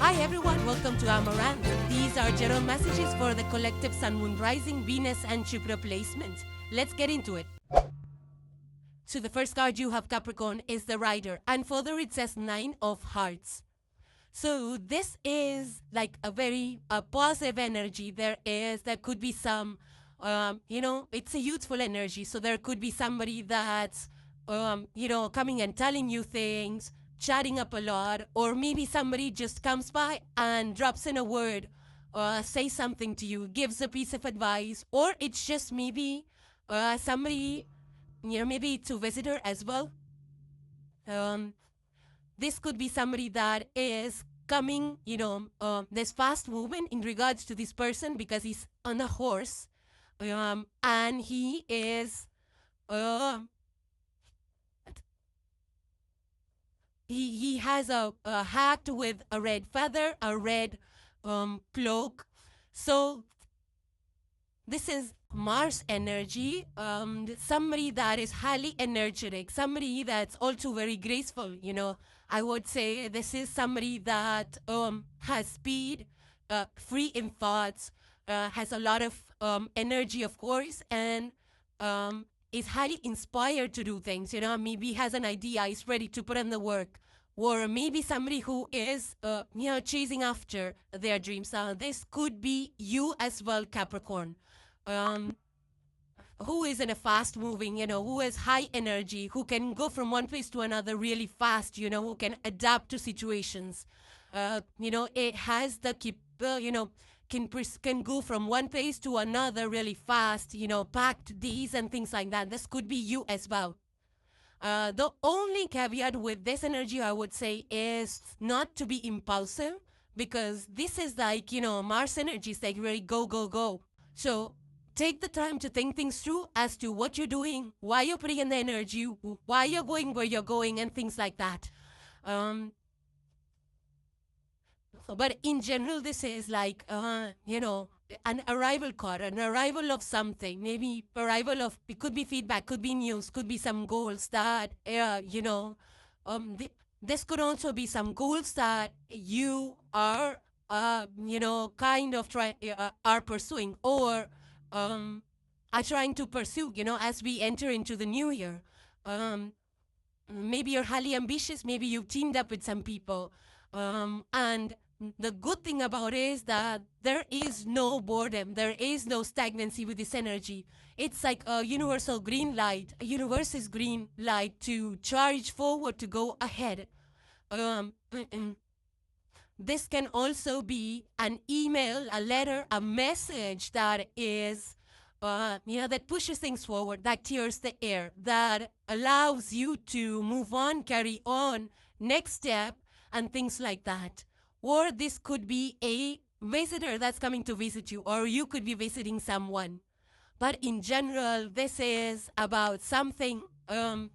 Hi everyone, welcome to Amaranth. These are general messages for the collective Sun, Moon, Rising, Venus and Jupiter placement. Let's get into it. So the first card you have, Capricorn, is the Rider, and further it says 9 of Hearts. So this is like a very positive energy. There could be some, it's a youthful energy. So there could be somebody that's, coming and telling you things, chatting up a lot, or maybe somebody just comes by and drops in a word, say something to you, gives a piece of advice, or it's just maybe somebody, maybe it's a visitor as well. This could be somebody that is coming, there's fast movement in regards to this person because he's on a horse, and he is, he has a hat with a red feather, a red cloak. So this is Mars energy, somebody that is highly energetic, somebody that's also very graceful, I would say this is somebody that has speed, free in thoughts, has a lot of energy, of course, and is highly inspired to do things, maybe has an idea, is ready to put in the work. Or maybe somebody who is, chasing after their dreams. This could be you as well, Capricorn. Who is in a fast moving, who has high energy, who can go from one place to another really fast, who can adapt to situations. It has the can go from one place to another really fast, packed days and things like that. This could be you as well. The only caveat with this energy, I would say, is not to be impulsive, because this is like, Mars energy is like really go, go, go. So take the time to think things through as to what you're doing, why you're putting in the energy, why you're going where you're going, and things like that. But in general, this is like, an arrival card, an arrival of something, maybe arrival of, it could be feedback, could be news, could be some goals that, this could also be some goals that you are, kind of are pursuing, or are trying to pursue, as we enter into the new year. Maybe you're highly ambitious, maybe you've teamed up with some people, and the good thing about it is that there is no boredom, there is no stagnancy with this energy. It's like a universal green light, a universe's green light to charge forward, to go ahead. This can also be an email, a letter, a message that is, that pushes things forward, that clears the air, that allows you to move on, carry on, next step, and things like that. Or this could be a visitor that's coming to visit you, or you could be visiting someone. But in general, this is about something,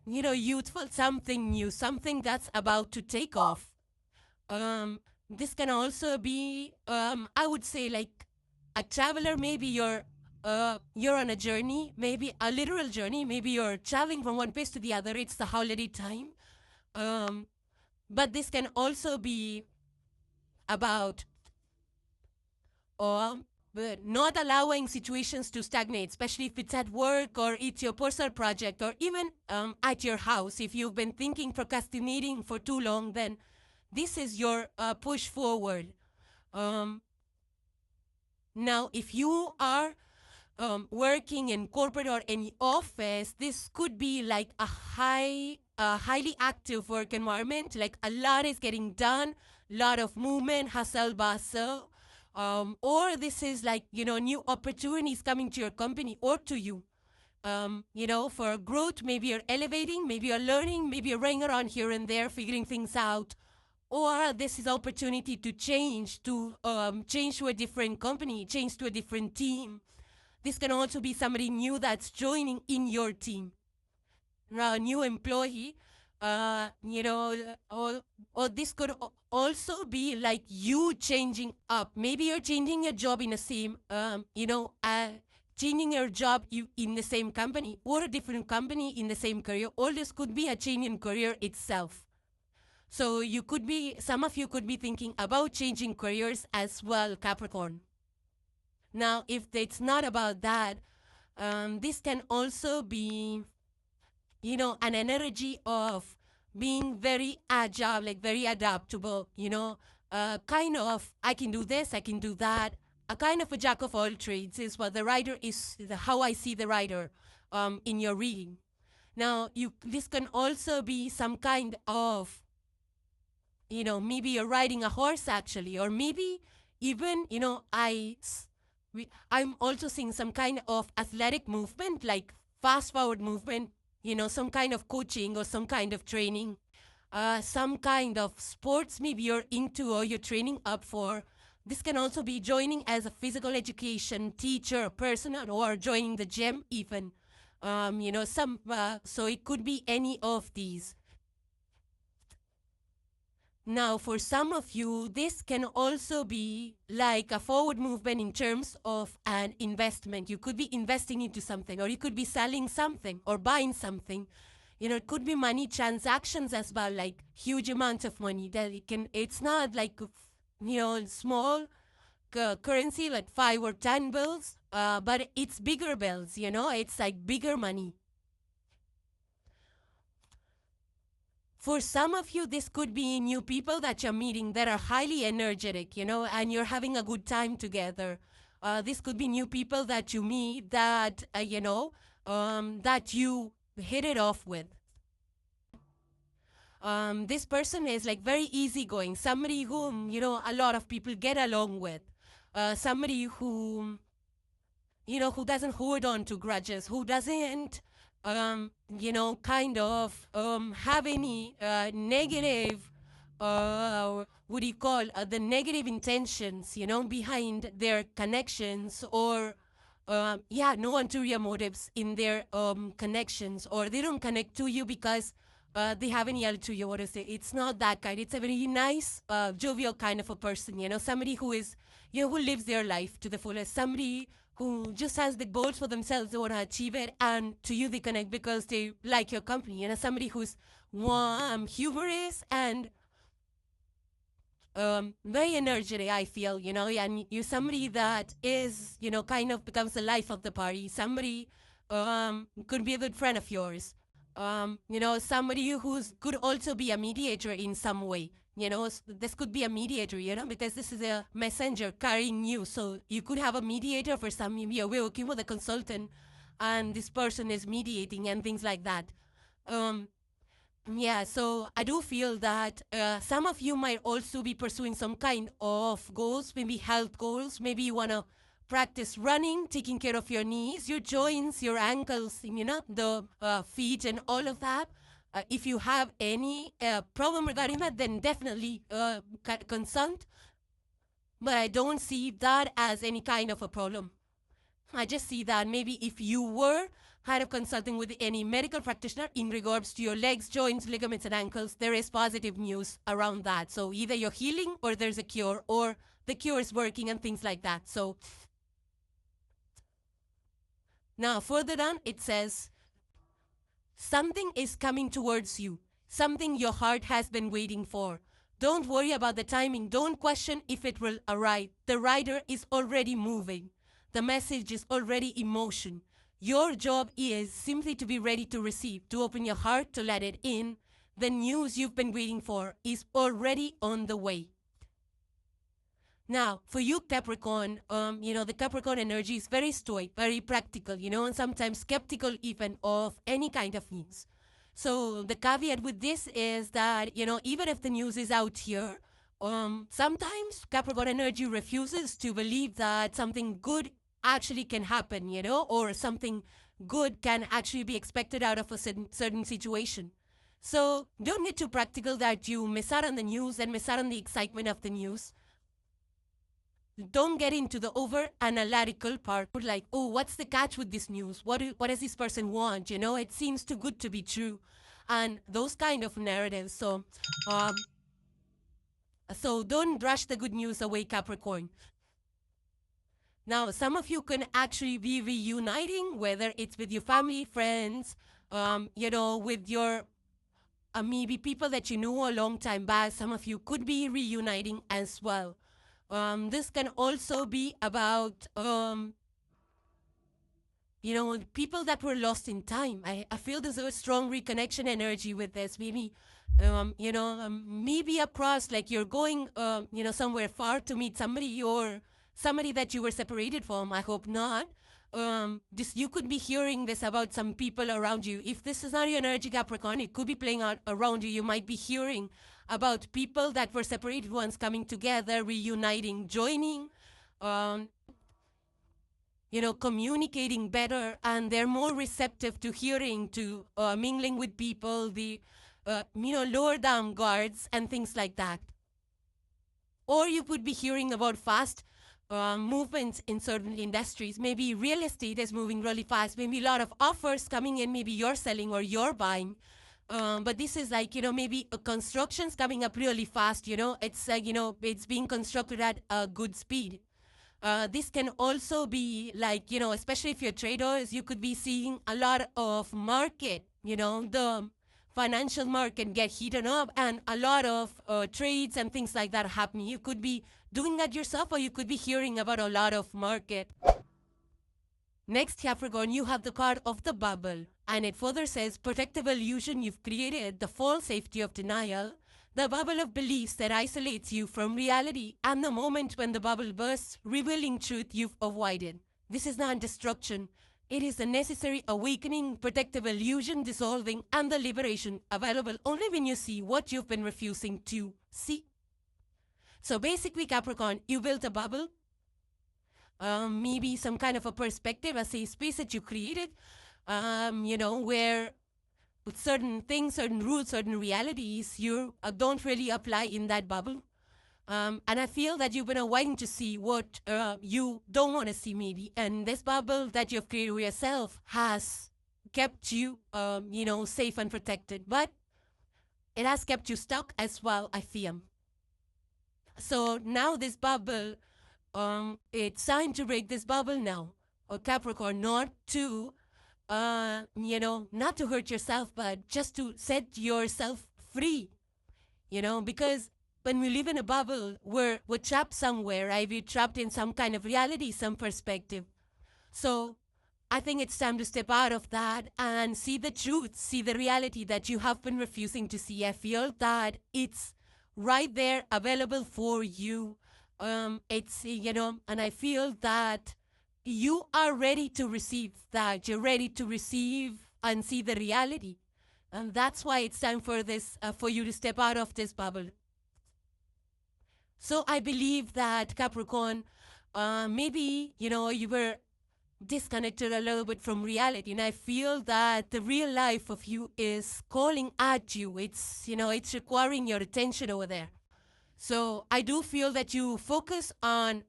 youthful, something new, something that's about to take off. This can also be, I would say, like a traveler. Maybe you're on a journey, maybe a literal journey. Maybe you're traveling from one place to the other. It's the holiday time. But this can also be about not allowing situations to stagnate, especially if it's at work or it's your personal project, or even at your house. If you've been procrastinating for too long, then this is your push forward. Now, if you are working in corporate or any office, this could be like a highly active work environment, like a lot is getting done, lot of movement, hustle, bustle, or this is like, new opportunities coming to your company or to you, for growth. Maybe you're elevating, maybe you're learning, maybe you're running around here and there, figuring things out, or this is opportunity to change to a different company, change to a different team. This can also be somebody new that's joining in your team, a new employee, or this could also be like you changing up. Maybe you're changing your job in the same, changing your job in the same company, or a different company in the same career, or this could be a change in career itself. So some of you could be thinking about changing careers as well, Capricorn. Now, if it's not about that, this can also be, an energy of being very agile, like very adaptable, kind of, I can do this, I can do that. A kind of a jack of all trades is what the writer is, how I see the writer in your reading. Now, this can also be some kind of, maybe you're riding a horse actually, or maybe even, I'm also seeing some kind of athletic movement, like fast forward movement, some kind of coaching or some kind of training, some kind of sports maybe you're into or you're training up for. This can also be joining as a physical education teacher, person, or joining the gym even. So it could be any of these. Now, for some of you, this can also be like a forward movement in terms of an investment. You could be investing into something, or you could be selling something or buying something. It could be money transactions as well, like huge amounts of money that it's not like, small currency like 5 or 10 bills, but it's bigger bills, it's like bigger money. For some of you, this could be new people that you're meeting that are highly energetic, and you're having a good time together. This could be new people that you meet that, that you hit it off with. This person is like very easygoing, somebody whom, a lot of people get along with, somebody who, who doesn't hold on to grudges, who doesn't, kind of have any negative, what do you call, the negative intentions, behind their connections, or, no ulterior motives in their connections, or they don't connect to you because they have any ulterior motives. It's not that kind. It's a very nice, jovial kind of a person, somebody who is, who lives their life to the fullest, somebody who just has the goals for themselves, they want to achieve it, and to you they connect because they like your company. Somebody who's warm, humorous, and very energetic, I feel, and you're somebody that is, kind of becomes the life of the party. Somebody could be a good friend of yours. Somebody who's could also be a mediator in some way. This could be a mediator, because this is a messenger carrying you. So you could have a mediator for some, maybe you're working with a consultant and this person is mediating and things like that. Yeah, so I do feel that some of you might also be pursuing some kind of goals, maybe health goals. Maybe you want to practice running, taking care of your knees, your joints, your ankles, the feet and all of that. If you have any problem regarding that, then definitely consult. But I don't see that as any kind of a problem. I just see that maybe if you were kind of consulting with any medical practitioner in regards to your legs, joints, ligaments, and ankles, there is positive news around that. So either you're healing or there's a cure or the cure is working and things like that. So now further down, it says, something is coming towards you, something your heart has been waiting for. Don't worry about the timing. Don't question if it will arrive. The rider is already moving. The message is already in motion. Your job is simply to be ready to receive, to open your heart, to let it in. The news you've been waiting for is already on the way. Now, for you, Capricorn, the Capricorn energy is very stoic, very practical, and sometimes skeptical even of any kind of news. So the caveat with this is that, even if the news is out here, sometimes Capricorn energy refuses to believe that something good actually can happen, or something good can actually be expected out of a certain situation. So don't get too practical that you miss out on the news and miss out on the excitement of the news. Don't get into the over analytical part, like, oh, what's the catch with this news? What does this person want? It seems too good to be true, and those kind of narratives. So don't rush the good news away, Capricorn. Now, some of you can actually be reuniting, whether it's with your family, friends, with your maybe people that you know a long time back, some of you could be reuniting as well. This can also be about, people that were lost in time. I feel there's a strong reconnection energy with this. Maybe, maybe across, like you're going, somewhere far to meet somebody or somebody that you were separated from. I hope not. You could be hearing this about some people around you. If this is not your energy, Capricorn, it could be playing out around you. You might be hearing about people that were separated once coming together, reuniting, joining, communicating better, and they're more receptive to hearing, to mingling with people, the, lower down guards and things like that. Or you could be hearing about fast movements in certain industries. Maybe real estate is moving really fast. Maybe a lot of offers coming in. Maybe you're selling or you're buying. But this is like, maybe construction's coming up really fast. It's like, it's being constructed at a good speed. This can also be like, especially if you're traders, you could be seeing a lot of market, the financial market get heated up and a lot of trades and things like that happening. You could be doing that yourself, or you could be hearing about a lot of market. Next, Capricorn, you have the card of the bubble, and it further says, protective illusion you've created, the false safety of denial, the bubble of beliefs that isolates you from reality, and the moment when the bubble bursts, revealing truth you've avoided. This is not destruction. It is a necessary awakening, protective illusion dissolving, and the liberation available only when you see what you've been refusing to see. So basically, Capricorn, you built a bubble, maybe some kind of a perspective, a safe space that you created, where with certain things, certain rules, certain realities, you don't really apply in that bubble. And I feel that you've been avoiding to see what you don't want to see, maybe. And this bubble that you've created for yourself has kept you, safe and protected. But it has kept you stuck as well, I feel. So now this bubble, it's time to break this bubble now. Or Capricorn, not to not to hurt yourself, but just to set yourself free, because when we live in a bubble, we're trapped somewhere, right? We're trapped in some kind of reality, some perspective. So I think it's time to step out of that and see the truth, see the reality that you have been refusing to see. I feel that it's right there available for you. It's, and I feel that you are ready to receive that. You're ready to receive and see the reality. And that's why it's time for this, for you to step out of this bubble. So I believe that Capricorn, maybe, you were disconnected a little bit from reality. And I feel that the real life of you is calling at you. It's, it's requiring your attention over there. So I do feel that you focus on,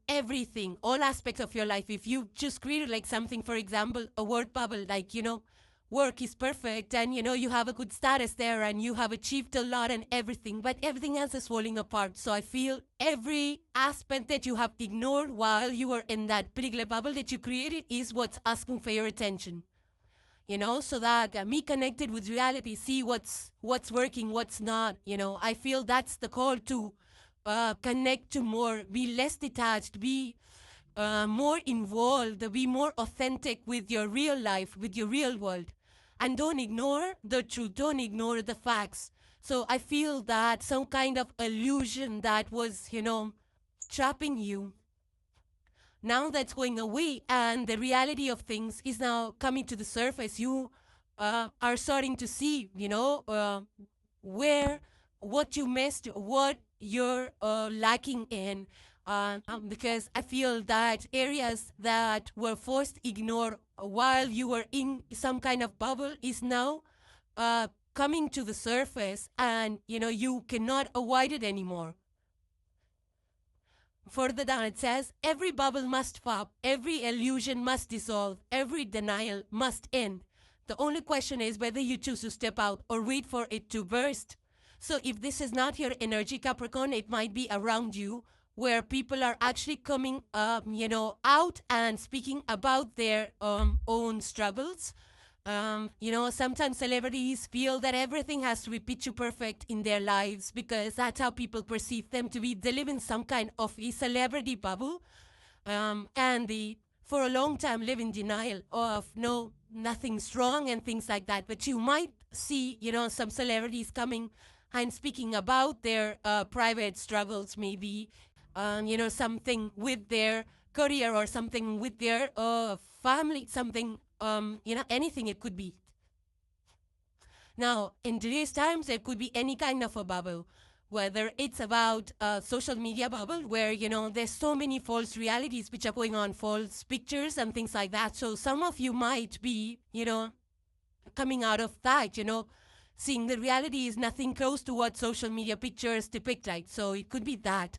everything, all aspects of your life. If you just created like something, for example, a word bubble, like, work is perfect and, you have a good status there and you have achieved a lot and everything, but everything else is falling apart. So I feel every aspect that you have ignored while you were in that particular bubble that you created is what's asking for your attention. So that me connected with reality, see what's working, what's not. I feel that's the call to connect to more, be less detached, be more involved, be more authentic with your real life, with your real world. And don't ignore the truth, don't ignore the facts. So I feel that some kind of illusion that was, trapping you, now that's going away and the reality of things is now coming to the surface. You are starting to see, what you missed, what you're lacking in. Because I feel that areas that were forced to ignore while you were in some kind of bubble is now coming to the surface and, you cannot avoid it anymore. Further down it says, every bubble must pop, every illusion must dissolve, every denial must end. The only question is whether you choose to step out or wait for it to burst. So if this is not your energy, Capricorn, it might be around you where people are actually coming out and speaking about their own struggles. Sometimes celebrities feel that everything has to be picture perfect in their lives because that's how people perceive them to be. They live in some kind of a celebrity bubble, and they, for a long time, live in denial of no, nothing's wrong and things like that. But you might see, some celebrities coming and speaking about their private struggles, maybe, something with their career or something with their family, something, anything it could be. Now, in today's times, it could be any kind of a bubble, whether it's about a social media bubble where, there's so many false realities which are going on, false pictures and things like that. So some of you might be, coming out of that, seeing the reality is nothing close to what social media pictures depict, right? So it could be that.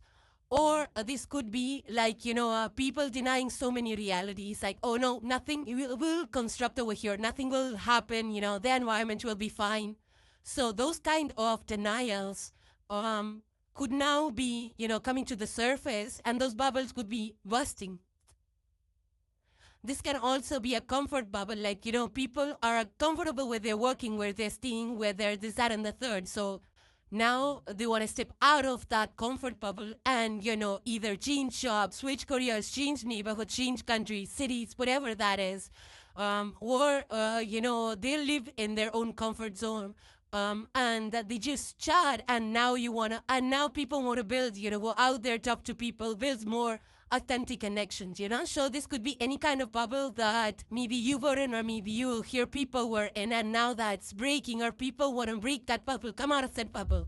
Or this could be like, people denying so many realities, like, oh no, nothing will construct over here, nothing will happen, the environment will be fine. So those kind of denials could now be, coming to the surface, and those bubbles could be busting. This can also be a comfort bubble, like, people are comfortable where they're working, where they're staying, where they're this, that, and the third. So now they want to step out of that comfort bubble and, either change jobs, switch careers, change neighborhoods, change countries, cities, whatever that is. Or, they live in their own comfort zone. And that they just chat, and now people want to build, go out there, talk to people, build more authentic connections, So this could be any kind of bubble that maybe you were in, or maybe you hear people were in, and now that's breaking, or people want to break that bubble, come out of that bubble.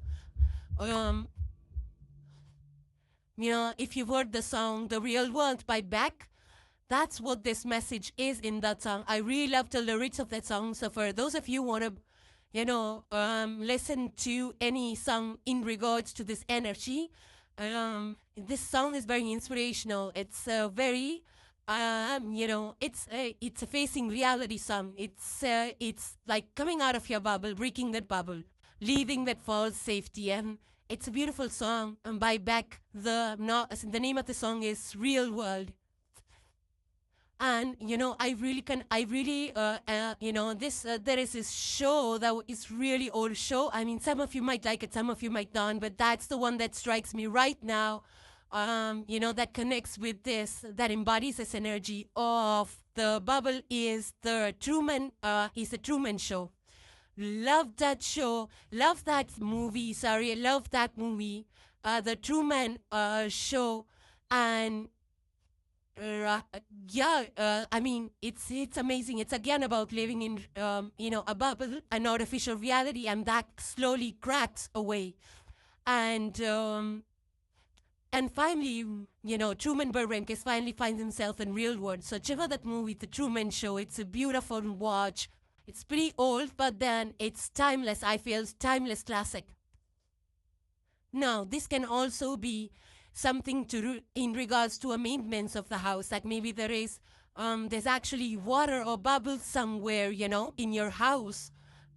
If you've heard the song The Real World by Beck, that's what this message is in that song. I really love the lyrics of that song. So for those of you who want to, listen to any song in regards to this energy, this song is very inspirational. It's very, it's a facing reality song. It's like coming out of your bubble, breaking that bubble, leaving that false safety, and it's a beautiful song by Beck. The name of the song is Real World. And, there is this show that is really old show. I mean, some of you might like it, some of you might not, but that's the one that strikes me right now, that connects with this, that embodies this energy of the bubble is the Truman Show. Love that show. Love that movie. Sorry, love that movie. The Truman Show. And I mean, it's amazing. It's again about living in, a bubble, an artificial reality, and that slowly cracks away. And finally, Truman Burbank finally finds himself in real world. So check out that movie, The Truman Show. It's a beautiful watch. It's pretty old, but then it's timeless. I feel it's timeless classic. Now, this can also be something in regards to a maintenance of the house. Like maybe there's actually water or bubbles somewhere, in your house,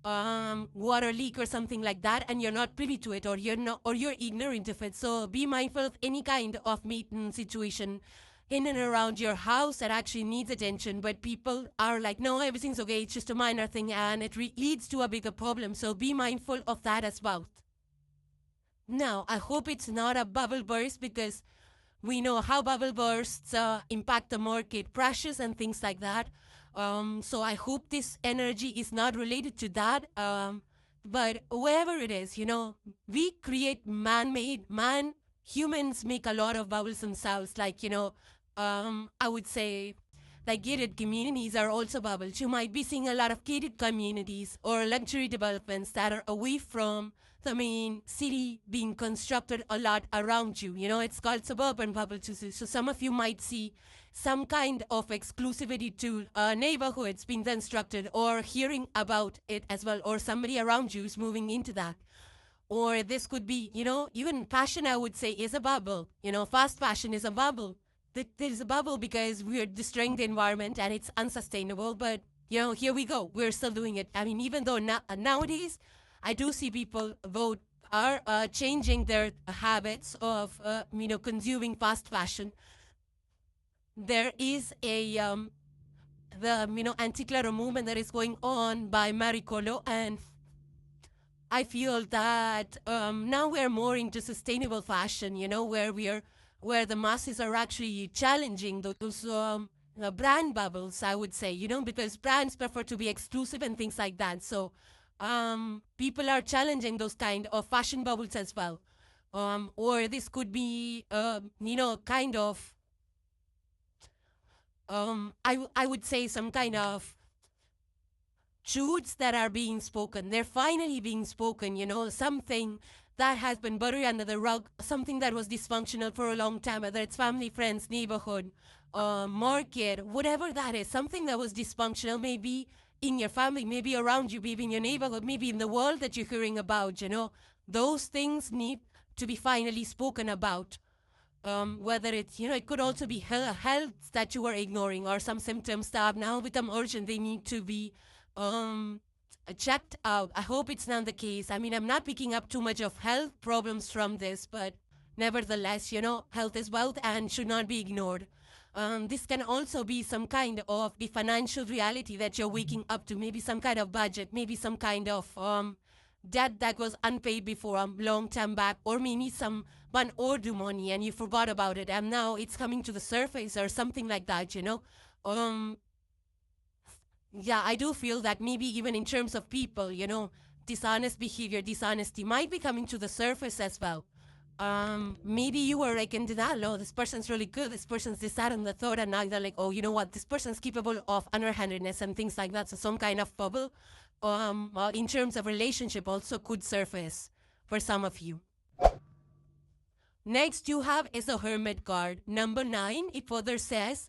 water leak or something like that, and you're not privy to it, or you're ignorant of it. So be mindful of any kind of maintenance situation in and around your house that actually needs attention, but people are like, no, everything's okay, it's just a minor thing, and it leads to a bigger problem. So be mindful of that as well. Now, I hope it's not a bubble burst, because we know how bubble bursts impact the market crashes and things like that. So I hope this energy is not related to that. But wherever it is, we create humans make a lot of bubbles themselves. Like, I would say, like gated communities are also bubbles. You might be seeing a lot of gated communities or luxury developments that are away from the main city being constructed a lot around you. It's called suburban bubbles. So some of you might see some kind of exclusivity to neighborhoods being constructed, or hearing about it as well, or somebody around you is moving into that. Or this could be, even fashion, I would say, is a bubble. Fast fashion is a bubble. There's a bubble because we're destroying the environment and it's unsustainable. But, here we go. We're still doing it. I mean, even though nowadays, I do see people are changing their habits of, consuming fast fashion. There is the anti-clutter movement that is going on by Marie Kondo, and I feel that now we're more into sustainable fashion, where the masses are actually challenging those brand bubbles, I would say, because brands prefer to be exclusive and things like that. So people are challenging those kind of fashion bubbles as well. Or this could be, kind of, I would say some kind of truths that are being spoken. They're finally being spoken, something that has been buried under the rug, something that was dysfunctional for a long time, whether it's family, friends, neighborhood, market, whatever that is, something that was dysfunctional, maybe in your family, maybe around you, maybe in your neighborhood, maybe in the world that you're hearing about, those things need to be finally spoken about. Whether it's, it could also be health that you were ignoring, or some symptoms that have now become urgent. They need to be checked out. I hope it's not the case. I mean, I'm not picking up too much of health problems from this, but nevertheless, health is wealth and should not be ignored. This can also be some kind of the financial reality that you're waking up to, maybe some kind of budget, maybe some kind of debt that was unpaid before a long time back, or maybe some overdue money and you forgot about it and now it's coming to the surface or something like that, Yeah, I do feel that maybe even in terms of people, dishonest behavior, dishonesty might be coming to the surface as well. Maybe you were like in denial, oh, this person's really good, this person's this, that, and the third, and now they're like, oh, you know what, this person's capable of underhandedness and things like that. So some kind of bubble, in terms of relationship also could surface for some of you. Next you have is the Hermit card. Number 9, it further says,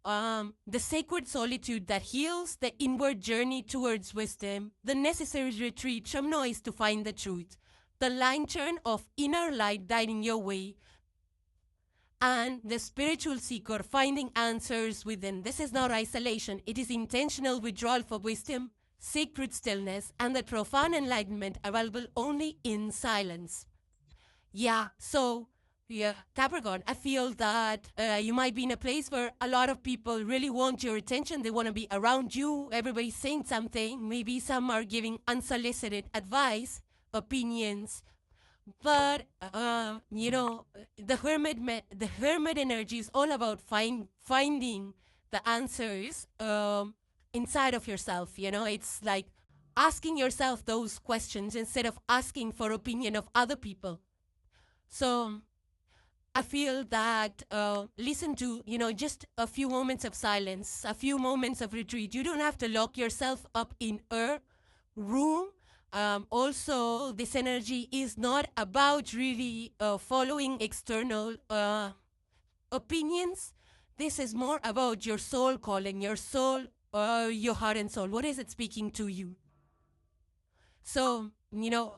the sacred solitude that heals, the inward journey towards wisdom, the necessary retreat from noise to find the truth, the lantern of inner light guiding your way, and the spiritual seeker finding answers within. This is not isolation. It is intentional withdrawal for wisdom, sacred stillness, and the profound enlightenment available only in silence. Yeah, so, yeah, Capricorn, I feel that you might be in a place where a lot of people really want your attention. They want to be around you. Everybody's saying something. Maybe some are giving unsolicited advice, opinions. But, the hermit energy is all about finding the answers inside of yourself. It's like asking yourself those questions instead of asking for opinion of other people. So I feel that listen to, just a few moments of silence, a few moments of retreat. You don't have to lock yourself up in a room. Also, this energy is not about really following external opinions. This is more about your soul calling, your soul, your heart and soul. What is it speaking to you? So,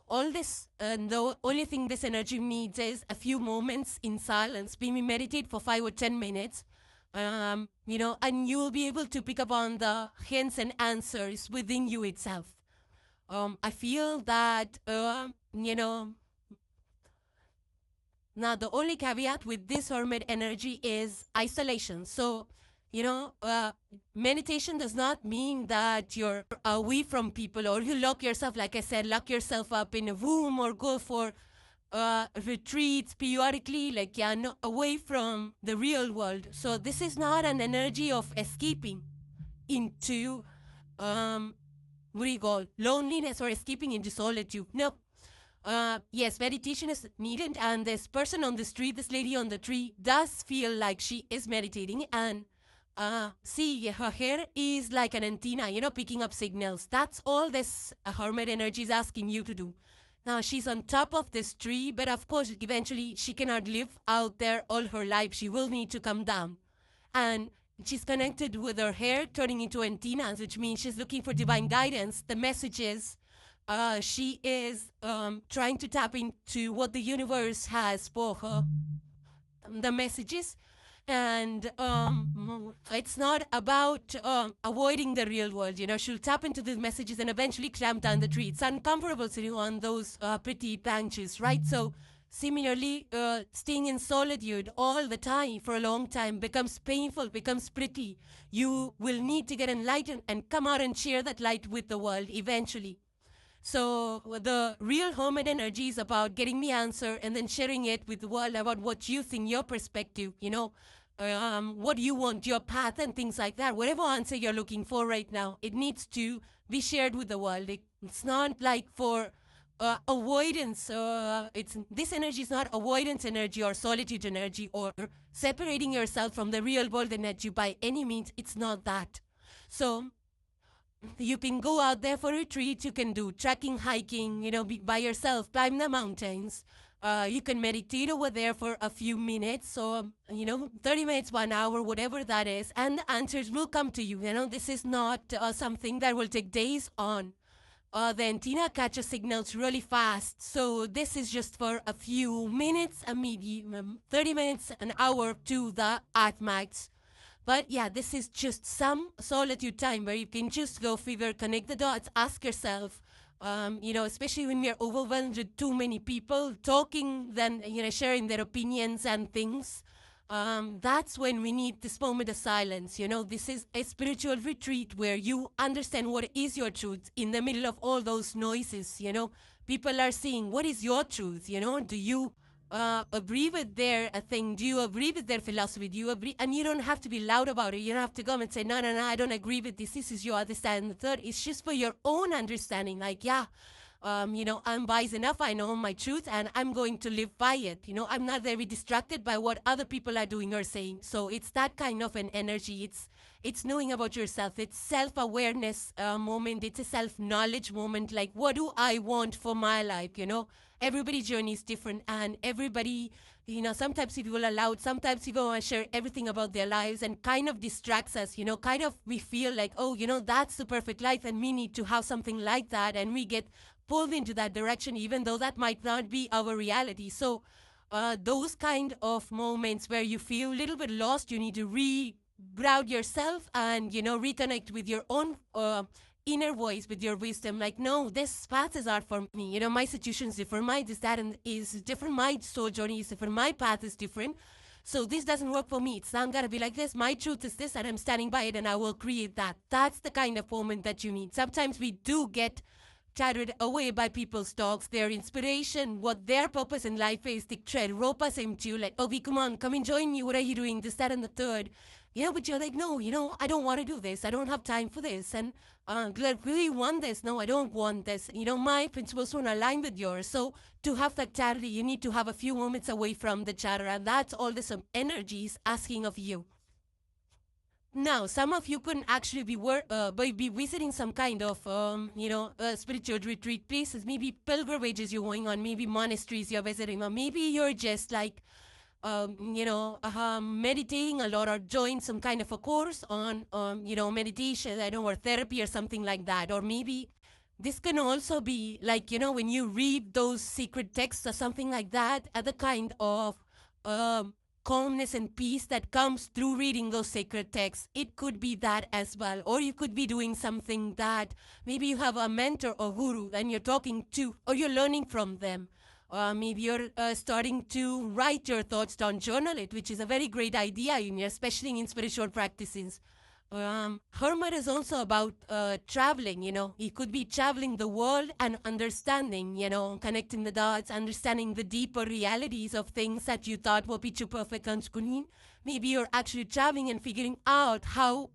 all this, the only thing this energy needs is a few moments in silence. Maybe meditate for 5 or 10 minutes, and you will be able to pick up on the hints and answers within you itself. I feel that, now the only caveat with this hermit energy is isolation. So, meditation does not mean that you're away from people or you lock yourself, like I said, lock yourself up in a room or go for retreats periodically, like, away from the real world. So this is not an energy of escaping into, what do you call, loneliness or escaping into solitude. No. Yes, meditation is needed, and this person on the street, this lady on the tree, does feel like she is meditating, and see, her hair is like an antenna, picking up signals. That's all this hermit energy is asking you to do. Now, she's on top of this tree, but of course, eventually, she cannot live out there all her life. She will need to come down. And she's connected with her hair turning into antennas, which means she's looking for divine guidance. The message is she is trying to tap into what the universe has for her. The messages. And it's not about avoiding the real world. She'll tap into these messages and eventually climb down the tree. It's uncomfortable sitting on those pretty branches, right? So Similarly, staying in solitude all the time for a long time becomes painful, becomes pretty. You will need to get enlightened and come out and share that light with the world eventually. So the real hermit energy is about getting the answer and then sharing it with the world about what you think, your perspective, what you want, your path and things like that. Whatever answer you're looking for right now, it needs to be shared with the world. It's not like for avoidance. This energy is not avoidance energy or solitude energy or separating yourself from the real world energy by any means. It's not that. So you can go out there for retreats, you can do trekking, hiking, be by yourself, climb the mountains. You can meditate over there for a few minutes, so 30 minutes, 1 hour, whatever that is, and the answers will come to you. This is not something that will take days on. The antenna catches signals really fast, so this is just for a few minutes, maybe 30 minutes, an hour to the at max. But yeah, this is just some solitude time where you can just go figure, connect the dots, ask yourself, especially when we're overwhelmed with too many people talking, then, sharing their opinions and things. That's when we need this moment of silence. This is a spiritual retreat where you understand what is your truth in the middle of all those noises. People are saying, what is your truth? Do you agree with their thing? Do you agree with their philosophy? Do you agree? And you don't have to be loud about it. You don't have to come and say, no, I don't agree with this. This is your understanding. The third, it's just for your own understanding. Like, yeah, I'm wise enough. I know my truth and I'm going to live by it. I'm not very distracted by what other people are doing or saying. So it's that kind of an energy. It's knowing about yourself. It's self-awareness moment. It's a self-knowledge moment. Like, what do I want for my life? Everybody's journey is different, and everybody, sometimes people are loud, sometimes people want to share everything about their lives and kind of distracts us, kind of we feel like, oh, that's the perfect life and we need to have something like that, and we get pulled into that direction even though that might not be our reality. So those kind of moments where you feel a little bit lost, you need to ground yourself and, reconnect with your own inner voice, with your wisdom. Like, no, this path is art for me. My situation is different. My this, that, and is different. My soul journey is different. My path is different. So this doesn't work for me. It's not going to be like this. My truth is this, and I'm standing by it, and I will create that. That's the kind of moment that you need. Sometimes we do get carried away by people's talks, their inspiration, what their purpose in life is. They try to rope us into, like, oh, come on, come and join me. What are you doing? This, that, and the third. But you're like, no, I don't want to do this. I don't have time for this. And really want this. No, I don't want this. My principles don't align with yours. So to have that clarity, you need to have a few moments away from the chatter. And that's all this energy is asking of you. Now, some of you couldn't actually be visiting some kind of, spiritual retreat places, maybe pilgrimages you're going on, maybe monasteries you're visiting, or maybe you're just like, meditating a lot or join some kind of a course on, meditation, or therapy or something like that. Or maybe this can also be like, when you read those secret texts or something like that, the kind of calmness and peace that comes through reading those sacred texts. It could be that as well. Or you could be doing something that maybe you have a mentor or guru and you're talking to, or you're learning from them. Maybe you're starting to write your thoughts down, journal it, which is a very great idea, especially in spiritual practices. Hermit is also about traveling, He could be traveling the world and understanding, connecting the dots, understanding the deeper realities of things that you thought were picture perfect on screen. Maybe you're actually traveling and figuring out how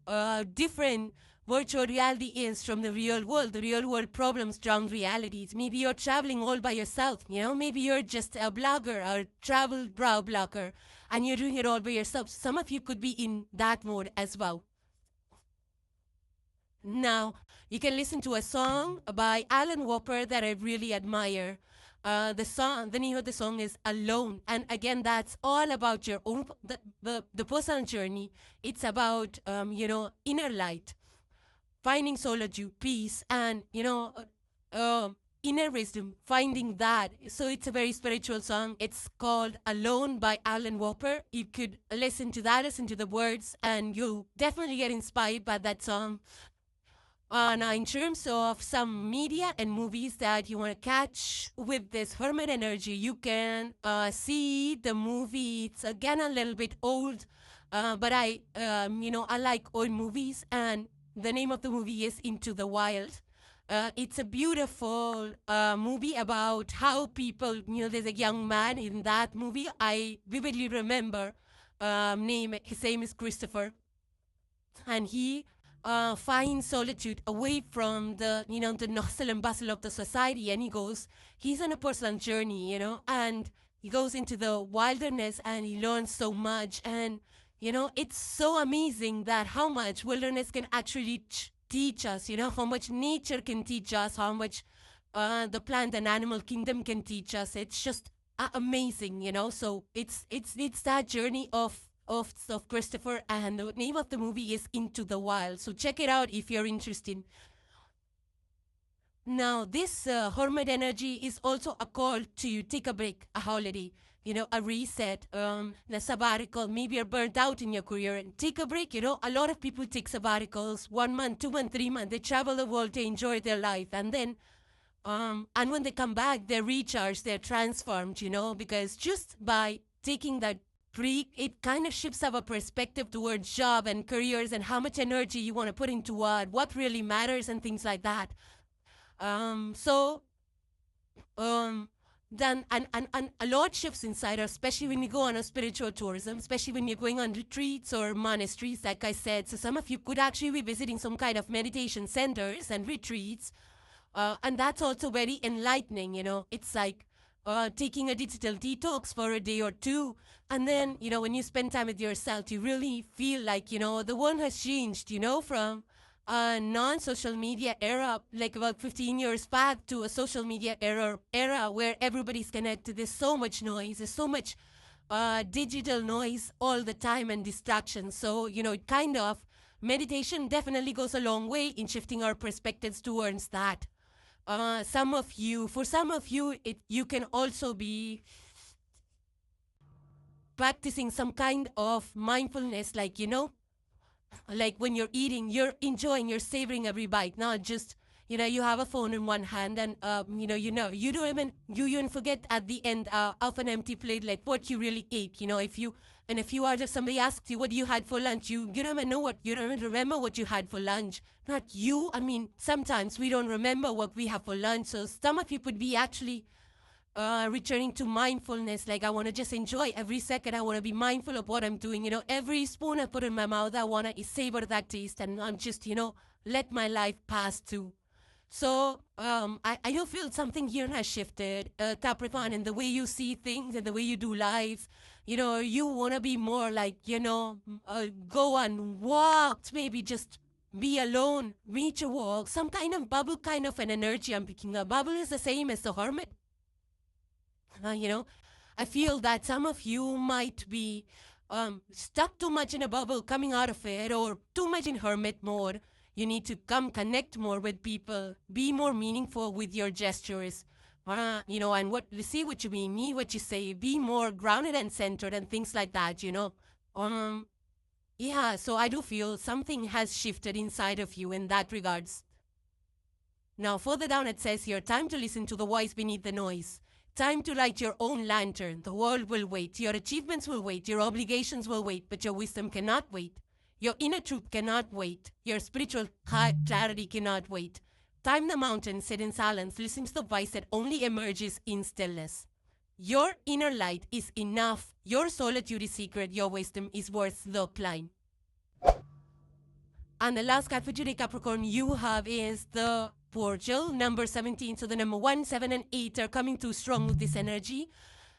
different virtual reality is from the real world problems, drowned realities. Maybe you're traveling all by yourself, maybe you're just a blogger or travel brow blogger and you're doing it all by yourself. Some of you could be in that mode as well. Now, you can listen to a song by Alan Whopper that I really admire. The name of the song is Alone. And again, that's all about your own, the personal journey. It's about, inner light, finding solitude, peace, and, inner wisdom, finding that. So it's a very spiritual song. It's called Alone by Alan Whopper. You could listen to that, listen to the words, and you'll definitely get inspired by that song. Now, in terms of some media and movies that you want to catch with this hermit energy, you can see the movie. It's again a little bit old, but I like old movies, and the name of the movie is Into the Wild. It's a beautiful movie about how people, there's a young man in that movie. I vividly remember his name is Christopher, and he finds solitude away from the hustle and bustle of the society, and he's on a personal journey, and he goes into the wilderness and he learns so much, and it's so amazing that how much wilderness can actually teach us, how much nature can teach us, how much the plant and animal kingdom can teach us. It's just amazing, so it's that journey of Christopher, and the name of the movie is Into the Wild. So check it out if you're interested. Now, this hermit energy is also a call to take a break, a holiday, a reset, a sabbatical. Maybe you're burnt out in your career and take a break. A lot of people take sabbaticals, 1 month, 2 months, 3 months. They travel the world to enjoy their life. And then, and when they come back, they're recharged, they're transformed, because just by taking that break, it kind of shifts our perspective towards job and careers and how much energy you want to put into what really matters and things like that. So then and a lot shifts inside us, especially when you go on a spiritual tourism, especially when you're going on retreats or monasteries, like I said. So some of you could actually be visiting some kind of meditation centers and retreats, and that's also very enlightening. It's like taking a digital detox for a day or two. And then, when you spend time with yourself, you really feel like, the world has changed, from a non-social media era, like about 15 years back, to a social media era where everybody's connected. There's so much noise. There's so much digital noise all the time and distraction. So, it kind of, meditation definitely goes a long way in shifting our perspectives towards that. For some of you, you can also be practicing some kind of mindfulness, like, like when you're eating, you're enjoying, you're savoring every bite, not just, you have a phone in one hand and, you don't even forget at the end of an empty plate, like what you really ate, if you are just, somebody asks you what you had for lunch, you don't even you don't even remember what you had for lunch. Not you. I mean, sometimes we don't remember what we have for lunch. So some of you could be actually returning to mindfulness. Like, I want to just enjoy every second. I want to be mindful of what I'm doing. Every spoon I put in my mouth, I want to savor that taste, and I'm just, let my life pass through. So I do feel something here has shifted, Capricorn, in the way you see things and the way you do life. You want to be more like, go on walks, maybe just be alone, reach a walk, some kind of bubble kind of an energy I'm picking up. Bubble is the same as the hermit. I feel that some of you might be stuck too much in a bubble, coming out of it, or too much in hermit mode. You need to come connect more with people, be more meaningful with your gestures, and see what you mean what you say, be more grounded and centered and things like that, Yeah, so I do feel something has shifted inside of you in that regards. Now, further down it says here, time to listen to the voice beneath the noise. Time to light your own lantern. The world will wait. Your achievements will wait. Your obligations will wait. But your wisdom cannot wait. Your inner truth cannot wait. Your spiritual clarity cannot wait. Climb the mountain, sit in silence, listen to the voice that only emerges in stillness. Your inner light is enough. Your solitude is secret. Your wisdom is worth the climb. And the last card for today, Capricorn, you have is the Portal, number 17. So the number 1, 7, and 8 are coming too strong with this energy.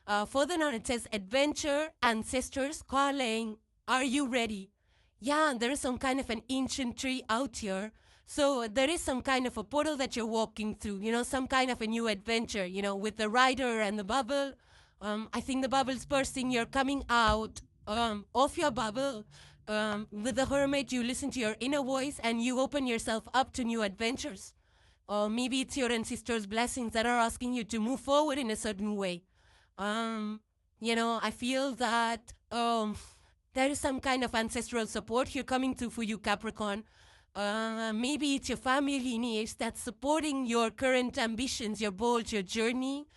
Further on, it says adventure, ancestors calling. Are you ready? Yeah, there is some kind of an ancient tree out here. So there is some kind of a portal that you're walking through, some kind of a new adventure, with the rider and the bubble. I think the bubble's bursting. You're coming out of your bubble. With the hermit, you listen to your inner voice and you open yourself up to new adventures. Or maybe it's your ancestors' blessings that are asking you to move forward in a certain way. I feel that there is some kind of ancestral support here coming through for you, Capricorn. Maybe it's your family lineage that's supporting your current ambitions, your goals, your journey.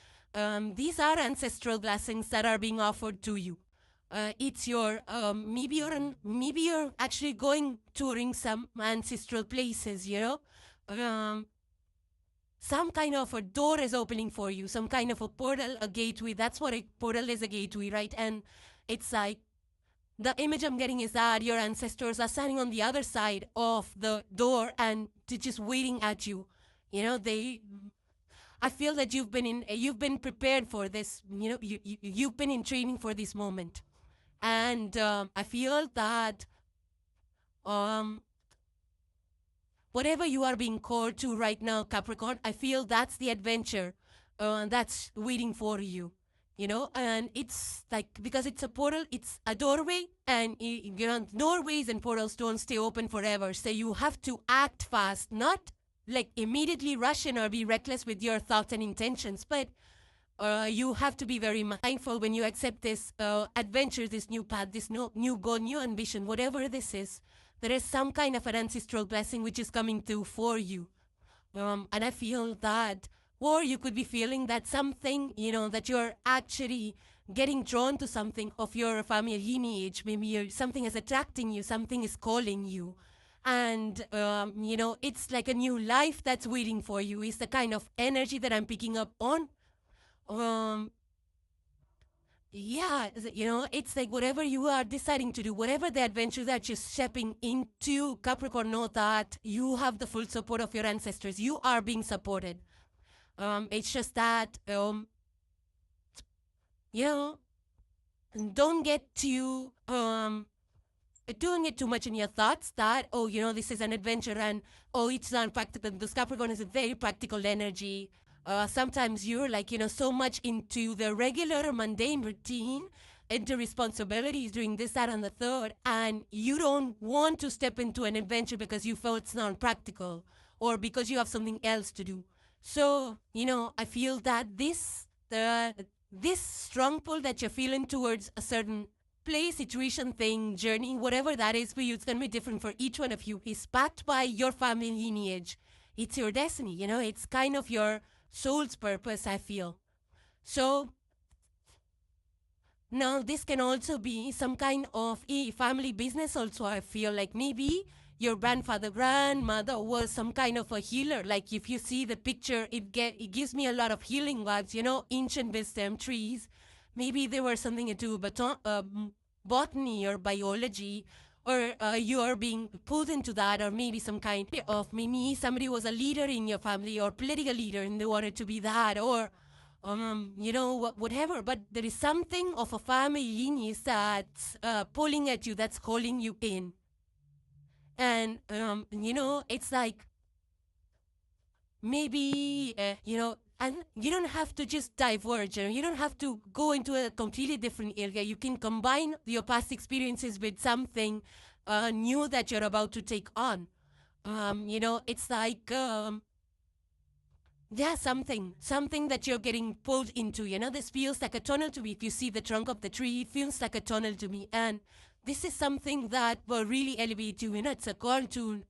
These are ancestral blessings that are being offered to you. It's your maybe you're actually going touring some ancestral places, you know. Some kind of a door is opening for you, some kind of a portal, a gateway. That's what a portal is, a gateway, right? And it's like the image I'm getting is that your ancestors are standing on the other side of the door and they're just waiting at you. You know, I feel that you've been prepared for this. You know, you've been in training for this moment, and I feel that um, whatever you are being called to right now, Capricorn, I feel that's the adventure that's waiting for you. You know, and it's like, because it's a portal, it's a doorway, and you know, doorways and portals don't stay open forever. So you have to act fast, not like immediately rush in or be reckless with your thoughts and intentions, but you have to be very mindful when you accept this adventure, this new path, this new goal, new ambition, whatever this is. There is some kind of an ancestral blessing which is coming through for you. And I feel that, or you could be feeling that something, you know, that you're actually getting drawn to something of your family lineage. Maybe something is attracting you, something is calling you. And, you know, it's like a new life that's waiting for you, is the kind of energy that I'm picking up on. Um, yeah, you know, it's like whatever you are deciding to do, whatever the adventure that you're stepping into, Capricorn, know that you have the full support of your ancestors. You are being supported. It's just that, you know, don't get too, doing it too much in your thoughts that, oh, you know, this is an adventure and, oh, it's not practical. This Capricorn is a very practical energy. Sometimes you're like, you know, so much into the regular mundane routine, into responsibilities, doing this, that, and the third, and you don't want to step into an adventure because you feel it's not practical or because you have something else to do. So, you know, I feel that this strong pull that you're feeling towards a certain place, situation, thing, journey, whatever that is for you, it's going to be different for each one of you. Is backed by your family lineage. It's your destiny, you know, it's kind of your soul's purpose, I feel. So now this can also be some kind of a family business also, I feel. Like maybe your grandfather, grandmother was some kind of a healer. Like if you see the picture, it gives me a lot of healing vibes, you know, ancient wisdom trees. Maybe there was something to do with botany or biology, or you are being pulled into that, or maybe some kind of, maybe somebody was a leader in your family or political leader and they wanted to be that, or you know, whatever. But there is something of a family lineage that's pulling at you, that's calling you in. And, you know, it's like maybe, you know, and you don't have to just diverge. You don't have to go into a completely different area. You can combine your past experiences with something new that you're about to take on. You know, it's like, yeah, something that you're getting pulled into. You know, this feels like a tunnel to me. If you see the trunk of the tree, it feels like a tunnel to me. And this is something that will really elevate you. You know, it's a call to,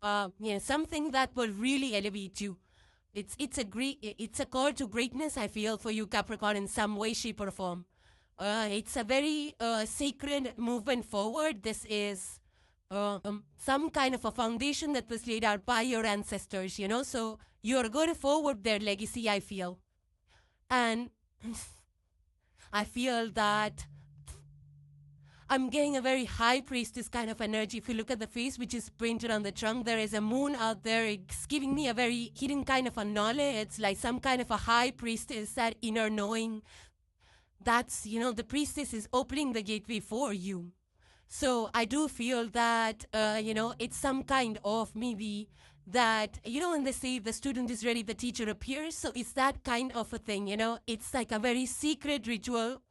something that will really elevate you. It's a call to greatness, I feel, for you, Capricorn, in some way, shape, or form. It's a very sacred movement forward. This is some kind of a foundation that was laid out by your ancestors, you know, so you're going to forward their legacy, I feel. And I feel that I'm getting a very high priestess kind of energy. If you look at the face, which is painted on the trunk, there is a moon out there. It's giving me a very hidden kind of a knowledge. It's like some kind of a high priestess, that inner knowing. That's, you know, the priestess is opening the gateway for you. So I do feel that, you know, it's some kind of maybe that, you know, when they say the student is ready, the teacher appears. So it's that kind of a thing, you know. It's like a very secret ritual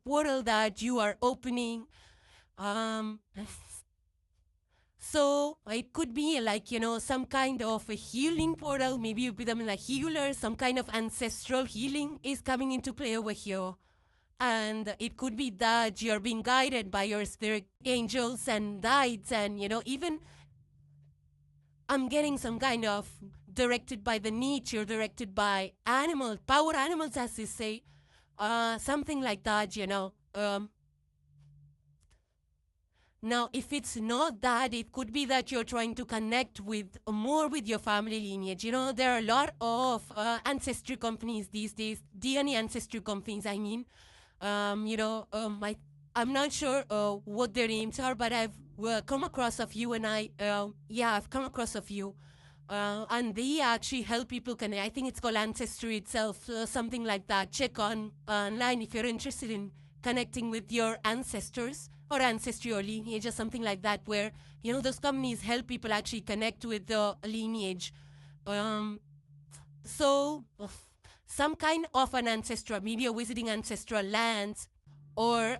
portal that you are opening. Um, so it could be like, you know, some kind of a healing portal. Maybe you become a healer. Some kind of ancestral healing is coming into play over here. And it could be that you're being guided by your spirit angels and guides, and, you know, even I'm getting some kind of directed by the nature, directed by animals, power animals, as they say, something like that, you know. Now, if it's not that, it could be that you're trying to connect with more with your family lineage. You know, there are a lot of ancestry companies these days, DNA ancestry companies, I mean. I'm not sure what their names are, but I've come across a few, and I've come across a few. And they actually help people connect. I think it's called Ancestry itself, something like that. Check online if you're interested in connecting with your ancestors or ancestry or lineage or something like that, where, you know, those companies help people actually connect with the lineage. So some kind of an ancestral, maybe you're visiting ancestral lands, or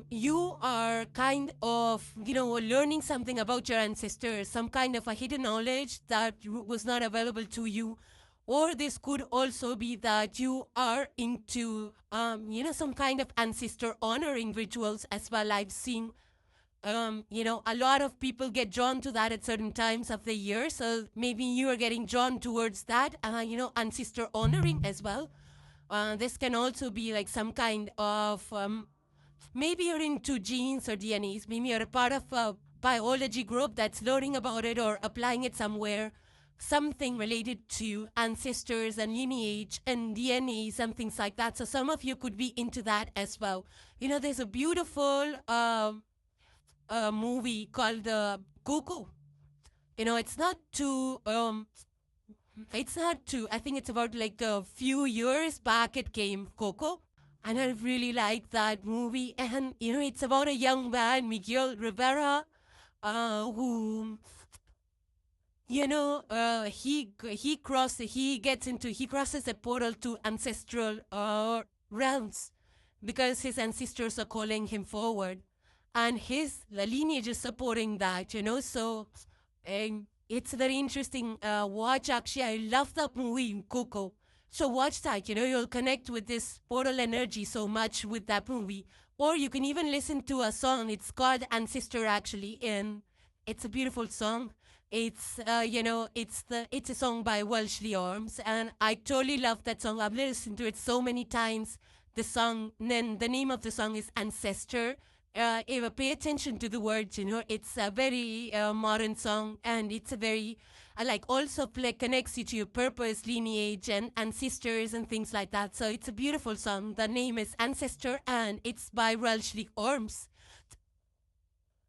you are kind of, you know, learning something about your ancestors, some kind of a hidden knowledge that was not available to you. Or this could also be that you are into, some kind of ancestor honoring rituals as well. I've seen, a lot of people get drawn to that at certain times of the year. So maybe you are getting drawn towards that, ancestor honoring as well. This can also be like some kind of, maybe you're into genes or DNAs. Maybe you're a part of a biology group that's learning about it or applying it somewhere. Something related to ancestors and lineage and DNA, some things like that. So some of you could be into that as well. You know, there's a beautiful movie called Coco. You know, it's not too, I think it's about like a few years back it came, Coco. And I really like that movie. And, you know, it's about a young man, Miguel Rivera, who, you know, he crosses a portal to ancestral realms because his ancestors are calling him forward, and the lineage is supporting that, you know. So it's very interesting watch. Actually, I love that movie, Coco. So watch that, you know, you'll connect with this portal energy so much with that movie. Or you can even listen to a song. It's called Ancestor, actually, and it's a beautiful song. It's it's a song by Welshly Arms, and I totally love that song. I've listened to it so many times. Then the name of the song is Ancestor. Pay attention to the words, you know. It's a very modern song, and it's a very also connects you to your purpose, lineage, and ancestors and things like that. So it's a beautiful song. The name is Ancestor, and it's by Welshly Arms.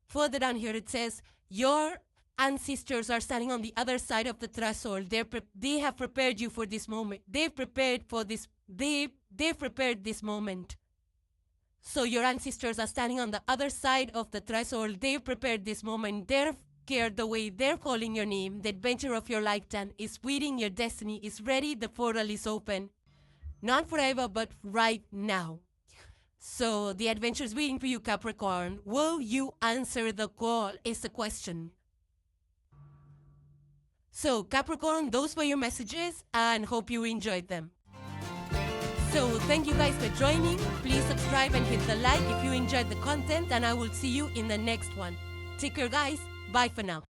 Further down here, it says, your ancestors are standing on the other side of the threshold. They have prepared you for this moment. They've prepared this moment. So your ancestors are standing on the other side of the threshold. They've prepared this moment. They're scared the way. They're calling your name. The adventure of your lifetime is waiting. Your destiny is ready. The portal is open. Not forever, but right now. So the adventure is waiting for you, Capricorn. Will you answer the call is the question. So Capricorn, those were your messages, and hope you enjoyed them. So thank you guys for joining. Please subscribe and hit the like if you enjoyed the content, and I will see you in the next one. Take care, guys. Bye for now.